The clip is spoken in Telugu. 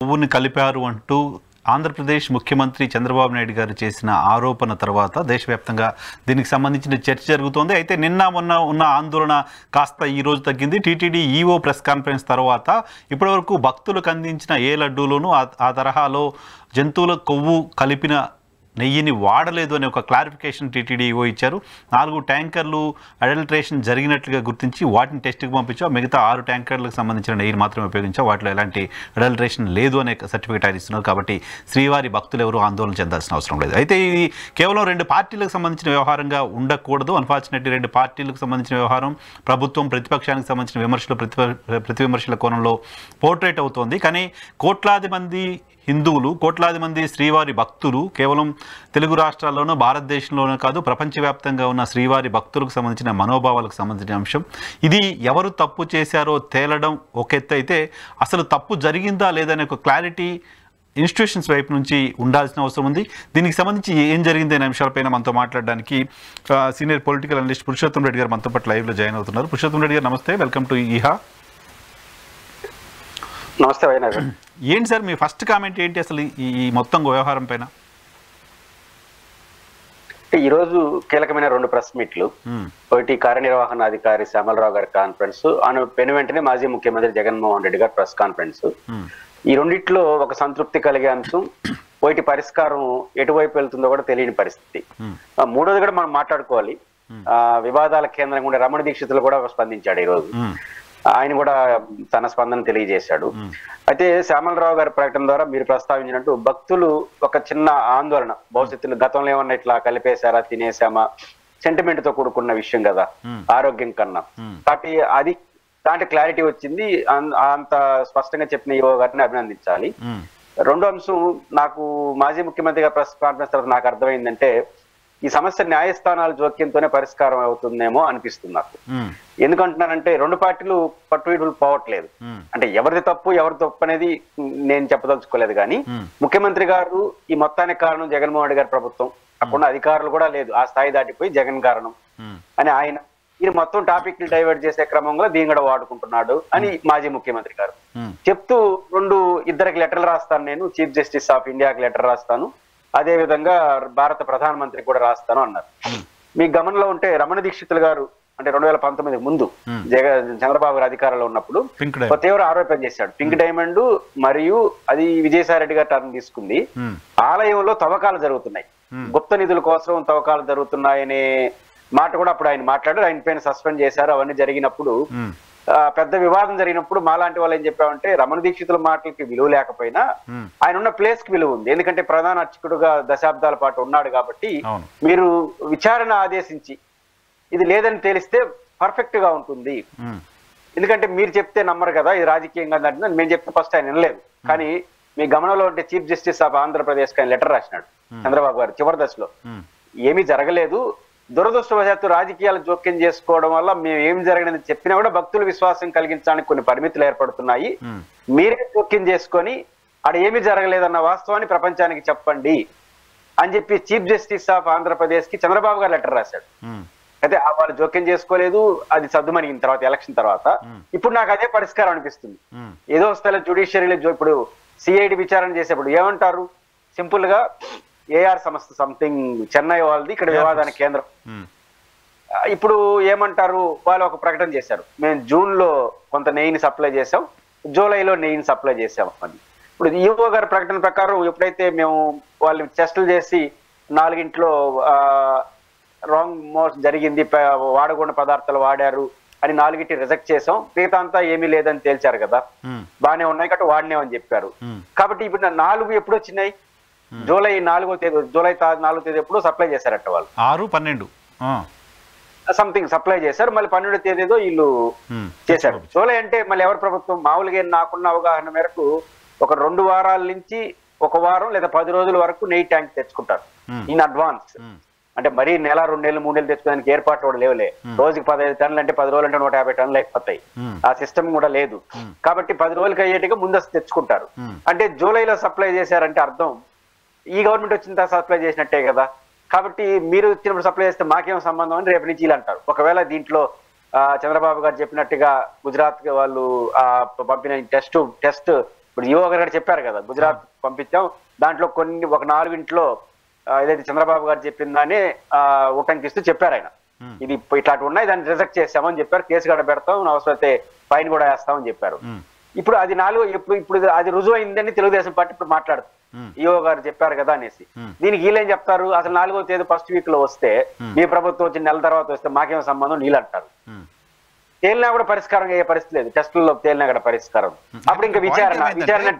పువ్వుని కలిపారు అంటూ ఆంధ్రప్రదేశ్ ముఖ్యమంత్రి చంద్రబాబు నాయుడు గారు చేసిన ఆరోపణ తర్వాత దేశవ్యాప్తంగా దీనికి సంబంధించిన చర్చ జరుగుతోంది. అయితే నిన్న మొన్న ఉన్న ఆందోళన కాస్త ఈ రోజు తగ్గింది. టీటీడీ ఈఓ ప్రెస్ కాన్ఫరెన్స్ తర్వాత ఇప్పటివరకు భక్తులకు అందించిన ఏ లడ్డూలోనూ ఆ తరహాలో జంతువుల కొవ్వు కలిపిన నెయ్యిని వాడలేదు అనే ఒక క్లారిఫికేషన్ టీటీడీ ఈఓ ఇచ్చారు. 4 ట్యాంకర్లు అడల్ట్రేషన్ జరిగినట్లుగా గుర్తించి వాటిని టెస్ట్కి పంపించాం. మిగతా 6 ట్యాంకర్లకు సంబంధించిన నెయ్యిని మాత్రమే ఉపయోగించాం. వాటిలో ఎలాంటి అడల్ట్రేషన్ లేదు అనే సర్టిఫికేట్ ఆయన ఇస్తున్నారు. కాబట్టి శ్రీవారి భక్తులు ఎవరు ఆందోళన చెందాల్సిన అవసరం లేదు. అయితే ఇది కేవలం 2 పార్టీలకు సంబంధించిన వ్యవహారంగా ఉండకూడదు. అన్ఫార్చునేట్లీ 2 పార్టీలకు సంబంధించిన వ్యవహారం ప్రభుత్వం ప్రతిపక్షానికి సంబంధించిన విమర్శలు ప్రతి విమర్శల కోణంలో పోర్ట్రేట్ అవుతోంది. కానీ కోట్లాది మంది హిందువులు, కోట్లాది మంది శ్రీవారి భక్తులు కేవలం తెలుగు రాష్ట్రాల్లోనూ భారతదేశంలోనే కాదు ప్రపంచవ్యాప్తంగా ఉన్న శ్రీవారి భక్తులకు సంబంధించిన మనోభావాలకు సంబంధించిన అంశం. ఇది ఎవరు తప్పు చేశారో తేలడం ఒక ఎత్తు అయితే అసలు తప్పు జరిగిందా లేదనే ఒక క్లారిటీ ఇన్స్టిట్యూషన్స్ వైపు నుంచి ఉండాల్సిన అవసరం ఉంది. దీనికి సంబంధించి ఏం జరిగింది అనే అంశాలపైన మనతో మాట్లాడడానికి senior political analyst Purushottam Reddy గారు మనతో పాటు లైవ్లో జాయిన్ అవుతున్నారు. పురుషోత్తం రెడ్డి గారు నమస్తే, వెల్కమ్ టు ఈహా. నమస్తే వైనా గారు. ఏంటి సార్ మీ ఫస్ట్ కామెంట్ ఏంటి అసలు ఈ మొత్తం వ్యవహారం పైన? ఈరోజు కీలకమైన 2 ప్రెస్ మీట్లు. ఒకటి కార్యనిర్వహణాధికారి శ్యామలరావు గారి కాన్ఫరెన్స్, పెను వెంటనే మాజీ ముఖ్యమంత్రి జగన్మోహన్ రెడ్డి గారి ప్రెస్ కాన్ఫరెన్స్. ఈ రెండిట్లో ఒక సంతృప్తి కలిగే అంశం, ఒకటి పరిష్కారం ఎటువైపు వెళ్తుందో కూడా తెలియని పరిస్థితి. మూడోది కూడా మనం మాట్లాడుకోవాలి. వివాదాల కేంద్రంగా ఉండే రమణ దీక్షితులు కూడా స్పందించాడు ఈరోజు. ఆయన కూడా తన స్పందన తెలియజేశాడు. అయితే శ్యామలరావు గారి ప్రకటన ద్వారా మీరు ప్రస్తావించినట్టు భక్తులు ఒక చిన్న ఆందోళన, భవిష్యత్తులో గతంలో ఏమన్నా ఇట్లా కలిపేశారా, తినేసామా, సెంటిమెంట్ తో కూడుకున్న విషయం కదా ఆరోగ్యం కన్నా. కాబట్టి అది దాంట్లో క్లారిటీ వచ్చింది. అంత స్పష్టంగా చెప్పిన ఈఓ గారిని అభినందించాలి. రెండో అంశం, నాకు మాజీ ముఖ్యమంత్రి గారి ప్రెస్ కాన్ఫరెన్స్ తర్వాత నాకు అర్థమైందంటే ఈ సమస్య న్యాయస్థానాల జోక్యంతోనే పరిష్కారం అవుతుందేమో అనిపిస్తుంది నాకు. ఎందుకంటున్నానంటే 2 పార్టీలు పట్టువిడులు పోవట్లేదు. అంటే ఎవరిది తప్పు ఎవరి తప్పు అనేది నేను చెప్పదలుచుకోలేదు. కానీ ముఖ్యమంత్రి గారు ఈ మొత్తానికి కారణం జగన్మోహన్ రెడ్డి గారి ప్రభుత్వం, అక్కడ అధికారులు కూడా లేదు, ఆ స్థాయి దాటిపోయి జగన్ కారణం అని ఆయన ఈయన మొత్తం టాపిక్ ని డైవర్ట్ చేసే క్రమంలో దీని కూడా వాడుకుంటున్నాడు అని మాజీ ముఖ్యమంత్రి గారు చెప్తూ ఇద్దరికి లెటర్లు రాస్తాను, నేను చీఫ్ జస్టిస్ ఆఫ్ ఇండియాకి లెటర్ రాస్తాను, అదే విధంగా భారత ప్రధానమంత్రి కూడా రాస్తాను అన్నారు. మీ గమనంలో ఉంటే రమణ దీక్షితులు గారు అంటే 2019 ముందు చంద్రబాబు గారు అధికారంలో ఉన్నప్పుడు ఒక తీవ్ర ఆరోపణ చేశాడు. పింక్ డైమండ్ మరియు అది విజయసాయి రెడ్డి గారు టర్న్ తీసుకుంది, ఆలయంలో తవ్వకాలు జరుగుతున్నాయి, గుప్త నిధుల కోసం తవ్వకాలు జరుగుతున్నాయనే మాట కూడా అప్పుడు ఆయన మాట్లాడారు. ఆయన పైన సస్పెండ్ చేశారు. అవన్నీ జరిగినప్పుడు పెద్ద వివాదం జరిగినప్పుడు మాలాంటి వాళ్ళు ఏం చెప్పామంటే రమణ దీక్షితుల మాటలకి విలువ లేకపోయినా ఆయన ఉన్న ప్లేస్ కి విలువ ఉంది. ఎందుకంటే ప్రధాన అర్చకుడుగా దశాబ్దాల పాటు ఉన్నాడు కాబట్టి మీరు విచారణ ఆదేశించి ఇది లేదని తెలిస్తే పర్ఫెక్ట్ గా ఉంటుంది. ఎందుకంటే మీరు చెప్తే నమ్మరు కదా, ఇది రాజకీయంగా అంటే మేము చెప్తే ఫస్ట్ ఆయన వినలేదు. కానీ మీ గమనంలో ఉంటే చీఫ్ జస్టిస్ ఆఫ్ ఆంధ్రప్రదేశ్ కి ఆయన లెటర్ రాసినాడు చంద్రబాబు గారు చివరి దశలో. ఏమీ జరగలేదు, దురదృష్టవశాత్తు రాజకీయాలు జోక్యం చేసుకోవడం వల్ల మేము ఏం జరిగినది చెప్పినా కూడా భక్తులు విశ్వాసం కలిగించడానికి కొన్ని పరిమితులు ఏర్పడుతున్నాయి, మీరే జోక్యం చేసుకొని అక్కడ ఏమీ జరగలేదన్న వాస్తవాన్ని ప్రపంచానికి చెప్పండి అని చెప్పి చీఫ్ జస్టిస్ ఆఫ్ ఆంధ్రప్రదేశ్ కి చంద్రబాబు గారు లెటర్ రాశాడు. అయితే వాళ్ళు జోక్యం చేసుకోలేదు, అది సద్దుమణిగిన తర్వాత ఎలక్షన్ తర్వాత. ఇప్పుడు నాకు అదే పరిష్కారం అనిపిస్తుంది. ఏదో స్థల జ్యుడిషియరీలో ఇప్పుడు సిఐడి విచారణ చేసేప్పుడు ఏమంటారు, సింపుల్ గా ఏఆర్ సంస్థ సంథింగ్ చెన్నై వాళ్ళది ఇక్కడ వివాదానికి కేంద్రం. ఇప్పుడు ఏమంటారు, వాళ్ళు ఒక ప్రకటన చేశారు, మేము జూన్ లో కొంత నెయ్యిని సప్లై చేసాం, జూలైలో నెయ్యిని సప్లై చేసాం అని. ఇప్పుడు ఈఓ గారి ప్రకటన ప్రకారం ఎప్పుడైతే మేము వాళ్ళు టెస్టులు చేసి 4 రాంగ్ మోస్ట్ జరిగింది, వాడకుండా పదార్థాలు వాడారు అని 4 రిజెక్ట్ చేసాం, మిగతా అంతా ఏమీ లేదని తేల్చారు కదా, బాగానే ఉన్నాయి కాబట్టి వాడినేమని చెప్పారు. కాబట్టి ఇప్పుడు 4 ఎప్పుడు వచ్చినాయి, జూలై 4వ తేదీ, జూలై 4వ తేదీ ఎప్పుడు సప్లై చేశారట వాళ్ళు, 6-12 సంథింగ్ సప్లై చేశారు. మళ్ళీ 12వ తేదీదో వీళ్ళు చేశారు. జూలై అంటే మళ్ళీ ఎవరి ప్రభుత్వం, మామూలుగా నాకున్న అవగాహన మేరకు ఒక 2 వారాల నుంచి 1 వారం లేదా 10 రోజుల వరకు నెయ్యి ట్యాంక్ తెచ్చుకుంటారు ఇన్ అడ్వాన్స్. అంటే మరీ నెల 2 నెలలు 3 నెలలు తెచ్చుకోవడానికి ఏర్పాట్లు కూడా లేవులే. రోజుకి 15 టన్నులు అంటే 10 రోజులు అంటే 150 టన్నులు అయిపోతాయి. ఆ సిస్టమ్ కూడా లేదు కాబట్టి 10 రోజులకి అయ్యేట్టుగా ముందస్తు తెచ్చుకుంటారు. అంటే జూలైలో సప్లై చేశారంటే అర్థం ఈ గవర్నమెంట్ వచ్చిన తర్వాత సప్లై చేసినట్టే కదా. కాబట్టి మీరు వచ్చినప్పుడు సప్లై చేస్తే మాకేం సంబంధం అని రేపు నుంచి అంటారు. ఒకవేళ దీంట్లో చంద్రబాబు గారు చెప్పినట్టుగా గుజరాత్ వాళ్ళు పంపిన టెస్ట్ ఇప్పుడు ఈఓ గారు చెప్పారు కదా, గుజరాత్ పంపించాం, దాంట్లో ఒక 4 ఇంట్లో ఏదైతే చంద్రబాబు గారు చెప్పిందని ఉటంకిస్తూ చెప్పారు ఆయన. ఇది ఇట్లాంటి ఉన్నాయి, దాన్ని రిజెక్ట్ చేస్తామని చెప్పారు, కేసు కూడా పెడతాం, అవసరమైతే ఫైన్ కూడా వేస్తామని చెప్పారు. ఇప్పుడు అది ఇప్పుడు అది రుజువు అయిందని తెలుగుదేశం పార్టీ ఇప్పుడు మాట్లాడుతుంది, ఈఓ గారు చెప్పారు కదా అనేసి. దీనికి వీళ్ళేం చెప్తారు, అసలు 4వ తేదీ ఫస్ట్ వీక్ లో వస్తే, మీ ప్రభుత్వం వచ్చి నెల తర్వాత వస్తే మాకేం సంబంధం నీళ్ళు అంటారు. తేలినా కూడా పరిష్కారం అయ్యే పరిస్థితి లేదు, టెస్టుల్లో తేలినా కూడా పరిష్కారం. అప్పుడు ఇంకా విచారణ